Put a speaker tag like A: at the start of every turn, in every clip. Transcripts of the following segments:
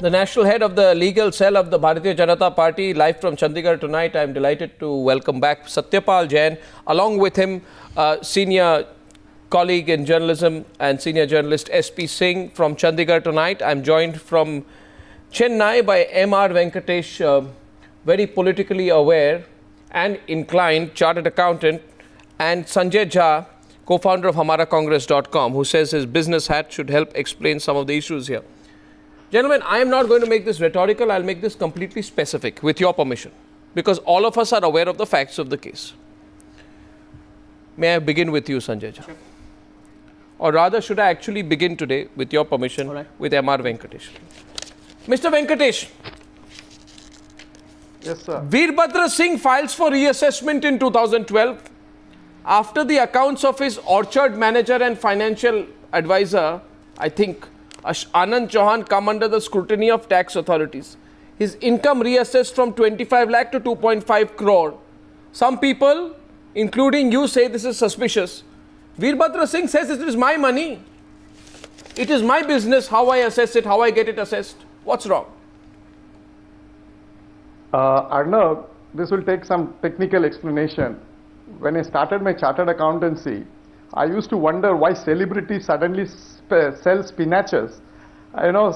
A: The national head of the legal cell of the Bharatiya Janata Party, live from Chandigarh tonight. I am delighted to welcome back Satyapal Jain, along with him, senior colleague in journalism and senior journalist SP Singh from Chandigarh tonight. I am joined from Chennai by MR Venkatesh, very politically aware and inclined chartered accountant, and Sanjay Jha, co-founder of HamaraCongress.com, who says his business hat should help explain some of the issues here. Gentlemen, I am not going to make this rhetorical. I'll make this completely specific, with your permission, because all of us are aware of the facts of the case. May I begin with you, Sanjay Jha? Sure. Or rather, should I actually begin today, with your permission, with MR Venkatesh? Mr. Venkatesh.
B: Yes, sir.
A: Veerbhadra Singh files for reassessment in 2012 after the accounts of his orchard manager and financial advisor, I think, Anand Chauhan, come under the scrutiny of tax authorities. His income reassessed from 25 lakh to 2.5 crore. Some people, including you, say this is suspicious. Veerbhadra Singh says it is my money. It is my business how I assess it, how I get it assessed. What's wrong?
B: Arnav, this will take some technical explanation. When I started my chartered accountancy, I used to wonder why celebrities suddenly sell spinaches,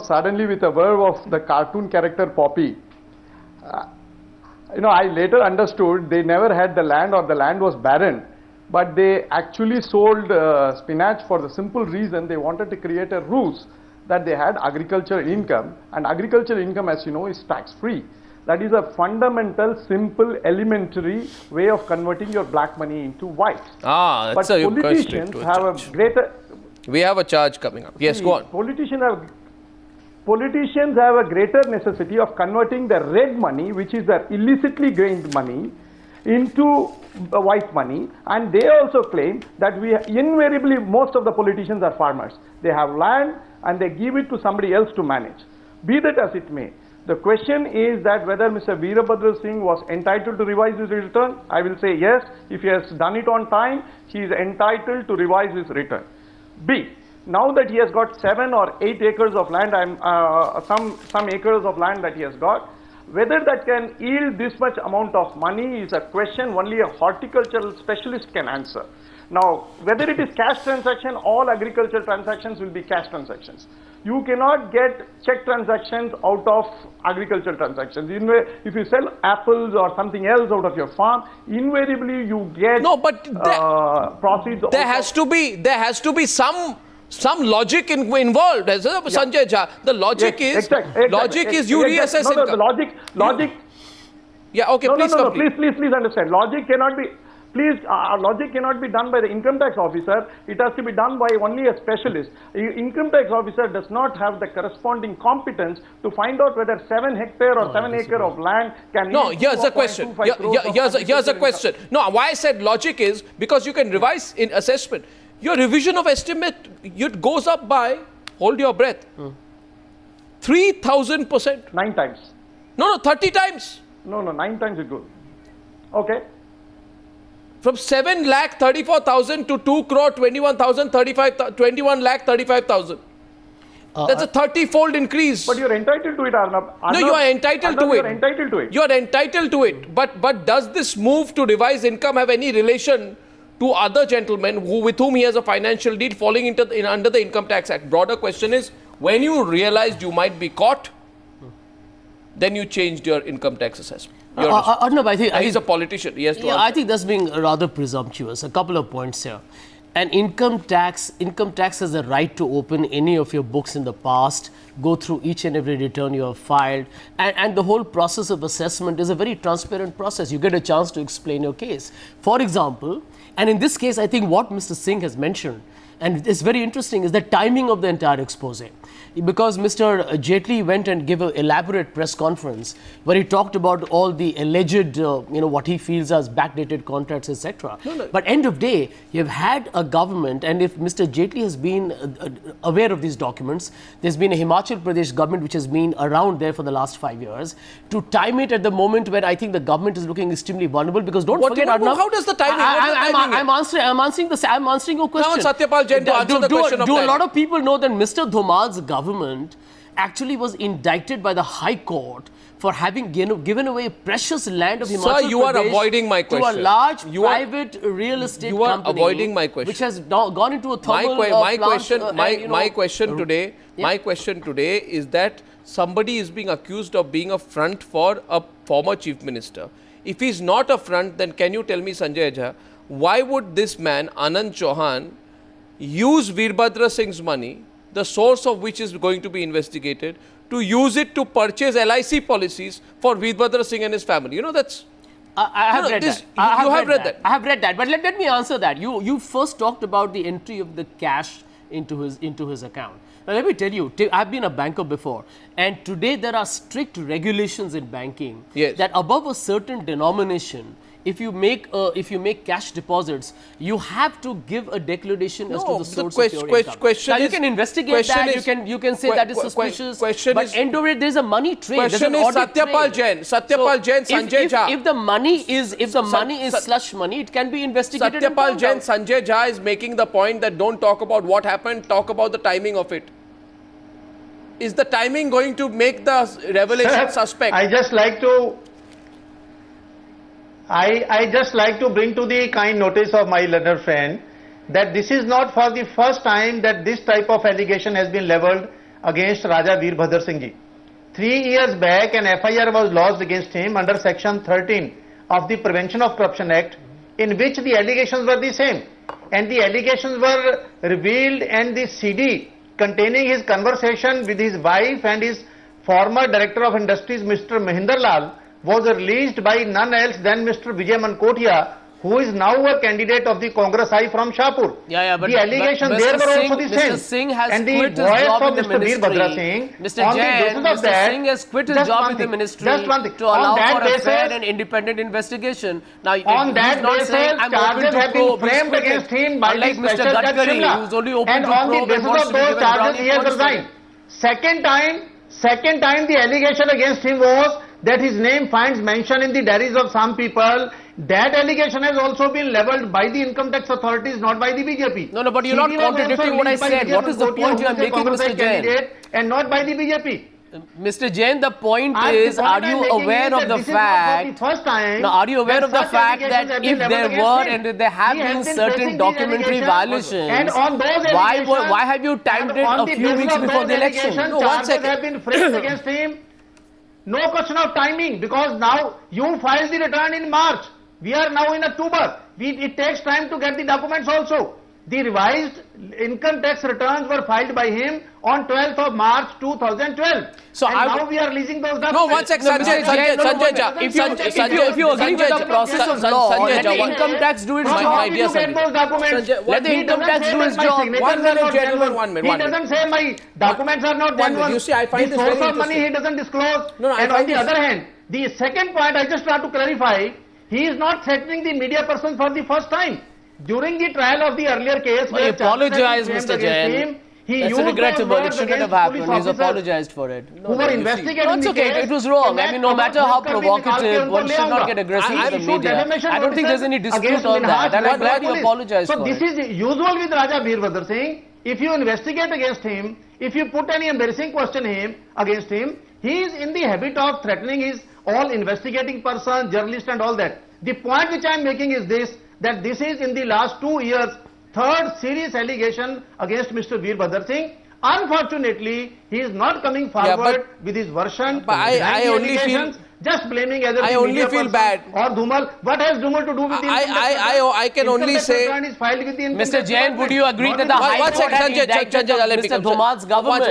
B: suddenly with a verve of the cartoon character Poppy. I later understood they never had the land or the land was barren, but they actually sold spinach for the simple reason they wanted to create a ruse that they had agricultural income, and agricultural income, as you know, is tax-free. That is a fundamental, simple, elementary way of converting your black money into white.
A: That's
B: but politicians have a greater...
A: We have a charge coming up. Yes, go on.
B: Politicians have a greater necessity of converting the red money, which is the illicitly gained money, into white money, and they also claim that invariably most of the politicians are farmers. They have land and they give it to somebody else to manage. Be that as it may. The question is that whether Mr. Veerbhadra Singh was entitled to revise his return. I will say yes. If he has done it on time, he is entitled to revise his return. B, now that he has got 7 or 8 acres of land, some acres of land that he has got, whether that can yield this much amount of money is a question only a horticultural specialist can answer. Now, whether it is cash transaction, all agricultural transactions will be cash transactions. You cannot get check transactions out of agricultural transactions. If you sell apples or something else out of your farm, invariably you get proceeds.
A: There has to be some logic involved, Sanjay Jha. The logic is you reassess income.
B: No, the logic.
A: Yeah, okay. Please
B: understand. Logic cannot be done by the income tax officer. It has to be done by only a specialist. Income tax officer does not have the corresponding competence to find out whether 7 hectare or 7 acre of land can.
A: No, here's a question. Here's a question. No, why I said logic is because you can revise in assessment. Your revision of estimate, it goes up by, hold your breath, 3,000%.
B: 9 times.
A: No, 30 times.
B: No, 9 times it goes. Okay.
A: From 7 lakh 34,000 to 2 crore 21,000, 21 lakh 35,000. That's a 30-fold increase.
B: But you're entitled to it, Arnab.
A: No, you are entitled to it.
B: You're entitled to it.
A: You are entitled to it. But does this move to revise income have any relation to other gentlemen with whom he has a financial deal falling under the Income Tax Act? Broader question is, when you realized you might be caught, then you changed your income tax assessment.
C: Arnab, I think
A: he's a politician. He has to answer.
C: I think that's being rather presumptuous. A couple of points here. An income tax has the right to open any of your books in the past, go through each and every return you have filed, and the whole process of assessment is a very transparent process. You get a chance to explain your case. For example, and in this case, I think what Mr. Singh has mentioned, and it's very interesting, is the timing of the entire expose. Because Mr. Jaitley went and gave an elaborate press conference where he talked about all the alleged, what he feels as backdated contracts, etc. But end of day, you have had a government, and if Mr. Jaitley has been aware of these documents, there's been a Himachal Pradesh government which has been around there for the last 5 years. To time it at the moment when I think the government is looking extremely vulnerable, because don't forget, Arnab,
A: how does the timing?
C: I'm answering your question.
A: Now, Satyapal Jain, to answer the question of
C: do a lot of people know that Mr. Dhomal's government actually was indicted by the High Court for having given away precious land of Himachal
A: Sir, you are
C: Pradesh
A: avoiding my
C: to a
A: question.
C: large
A: You are-
C: private real estate
A: you are
C: company
A: avoiding my question.
C: which has gone into a
A: My,
C: thermal
A: my
C: plant,
A: question,
C: and,
A: my question today,
C: yeah.
A: my question today is that somebody is being accused of being a front for a former chief minister. If he's not a front, then can you tell me, Sanjay Jha, why would this man, Anand Chauhan, use Veerbhadra Singh's money, the source of which is going to be investigated, to use it to purchase LIC policies for Veerbhadra Singh and his family? You know, that's...
C: I have
A: No,
C: read
A: this-
C: that.
A: you have read that.
C: I have read that. But let me answer that. You first talked about the entry of the cash into his account. Now let me tell you, I've been a banker before, and today there are strict regulations in banking
A: Yes.
C: that above a certain denomination, if you make cash deposits, you have to give a declaration as to the source of your income.
A: Question
C: Now you
A: is-
C: can investigate
A: question
C: that.
A: is-
C: You can say that is suspicious.
A: question
C: but
A: is-
C: end of it, there's a money trail. There's
A: Question
C: an
A: is
C: audit
A: Satyapal
C: trail.
A: Jain, Satyapal Jain, Sanjay Jha.
C: If the money is slush money, it can be investigated. and
A: Satyapal
C: found
A: Jain,
C: out.
A: Sanjay Jha is making the point that don't talk about what happened, talk about the timing of it. Is the timing going to make the revelation suspect?
D: I just like to bring to the kind notice of my learned friend that this is not for the first time that this type of allegation has been levelled against Raja Veerbhadra Singh ji. 3 years back an FIR was lodged against him under section 13 of the Prevention of Corruption Act, in which the allegations were the same, and the allegations were revealed, and the CD containing his conversation with his wife and his former Director of Industries, Mr. Mahinder Lal, was released by none else than Mr. Vijay Mankotia, who is now a candidate of the Congress I from Shahpur.
C: But
D: the allegations
C: but
D: there
C: Mr.
D: were
C: Singh,
D: also the same.
C: Mr. Singh has
D: and the
C: quit his
D: voice
C: job
D: of
C: in the
D: Mr.
C: ministry.
D: Veerbhadra Singh,
C: Mr.
D: on the
C: Jain,
D: basis of
C: Mr.
D: that,
C: Singh has quit his
D: just
C: job
D: one
C: in the
D: thing,
C: ministry
D: just one thing.
C: to allow
D: On that
C: for a
D: basis-
C: fair and independent investigation. Now,
D: On
C: he's
D: that
C: not
D: basis,
C: saying, I'm open
D: charges
C: to
D: have been
C: probe, he's
D: framed
C: quitting.
D: against him by
C: Unlike
D: the
C: Mr.
D: special judge
C: Gadkari,
D: Shimla.
C: who's only open
D: And
C: to
D: on the
C: probe and
D: basis
C: wants
D: of
C: to be
D: those
C: given
D: charges,
C: brownie
D: he has
C: points for
D: resigned.
C: it.
D: Second time the allegation against him was that his name finds mention in the diaries of some people. That allegation has also been levelled by the income tax authorities, not by the BJP.
C: No, but you're not
D: CD was also
C: contradicting what I
D: released by
C: said.
D: Vijay
C: What is the
D: Mankotia,
C: point you are
D: who is a
C: making,
D: Congress
C: Mr. Jain?
D: candidate, and not by the BJP.
C: Mr. Jain, the point
D: The
C: is,
D: point
C: are
D: I'm
C: you
D: making
C: aware
D: is
C: of
D: that
C: the
D: this is not for the
C: fact?
D: first time
C: Now, are you aware
D: that
C: of the
D: such
C: fact
D: allegations
C: that
D: have been
C: if there
D: levelled
C: were
D: against him?
C: and there have
D: He
C: been
D: has been
C: certain
D: facing these
C: documentary
D: allegations,
C: violations,
D: and on those allegations,
C: why have you timed it
D: on
C: a
D: the
C: few
D: basis
C: weeks
D: of
C: before
D: those
C: the election?
D: allegations,
A: No, one
D: charges
A: second.
D: have been framed against him. No question of timing, because now you filed the return in March. We are now in October. It takes time to get the documents also. The revised income tax returns were filed by him on 12th of March 2012.
C: So
D: and now we are releasing those documents.
A: No, one sec,
C: No,
A: Sanjay,
C: Mr. Jain,
A: Sanjay Jha.
C: If you agree with the process of
A: Sanjay
C: law,
A: Jha,
C: let the
A: one-
C: income tax do its
D: From
C: job.
D: how did you get those documents?
A: Sanjay,
C: let the
D: He
C: income
D: doesn't
C: tax
D: say
C: do
D: that
C: its
D: my
C: job.
D: signatures
A: One
D: are
A: minute,
D: not
A: gentlemen,
D: genuine.
A: 1 minute,
D: He
A: 1 minute.
D: doesn't say my documents are not
A: 1 minute.
D: genuine.
A: You see, I find
D: the
A: this
D: source
A: very
D: of money
A: interesting.
D: he doesn't disclose.
A: No, I
D: and
A: find
D: on the
A: this-
D: other hand, the second point I just want to clarify, he is not threatening the media person for the first time. During the trial of the earlier case,
C: Well, he
D: where charges have
C: apologized,
D: been
C: Mr.
D: framed against
C: Jain.
D: him, he
C: That's
D: used those
C: regrettable. It
D: words
C: shouldn't have
D: against
C: happened.
D: police
C: He's
D: officers
C: apologized for it.
D: who were investigating
C: No, it's
D: the
C: okay.
D: case.
C: It was wrong.
D: कि
C: I
D: मैं
C: mean, no matter how
D: खबर ठोक कर भी निकाल के
C: provocative,
D: उनको
C: one
D: ले
C: should not
D: आऊंगा.
C: get aggressive
D: I
C: with the
D: issued
C: media.
D: defamation
C: I don't think there's
D: notices
C: any dispute
D: against
C: on that.
D: Minhaj
C: And I'm
D: Mehta
C: glad you
D: police.
C: apologized
D: So
C: for
D: this
C: it.
D: is usual with Raja Veerbhadra Singh. If you investigate against him, if you put any embarrassing question against him, he is in the habit of threatening his all investigating person, journalist and all that. The point which I am making is this, that this is in the last 2 years, third serious allegation against Mr. Veerbhadra Singh. Unfortunately, he is not coming forward with his version.
A: But I
D: denying the
A: only feel-
D: allegations, just blaming either
A: I
D: the
A: only
D: media
A: feel
D: person
A: bad.
D: or Dhumal. What has Dhumal to do with the income tax return?
A: I can only
D: Income tax
A: say-
D: return is filed with the income
C: Mr.
D: tax
C: Jain,
D: department,
C: would you agree
D: not
C: that
D: with
C: the
D: the
C: High
A: One
C: Court
A: sec,
C: had
A: Sanjay,
C: indicted
A: let me
C: Mr.
A: come.
C: Dhumal's government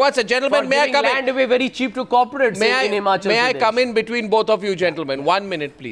A: One sec, gentlemen,
C: for
A: may I
C: giving
A: come
C: land
A: in?
C: away very cheap to corporates in Himachal
A: May I
C: Pradesh?
A: come in between both of you, gentlemen? 1 minute, please.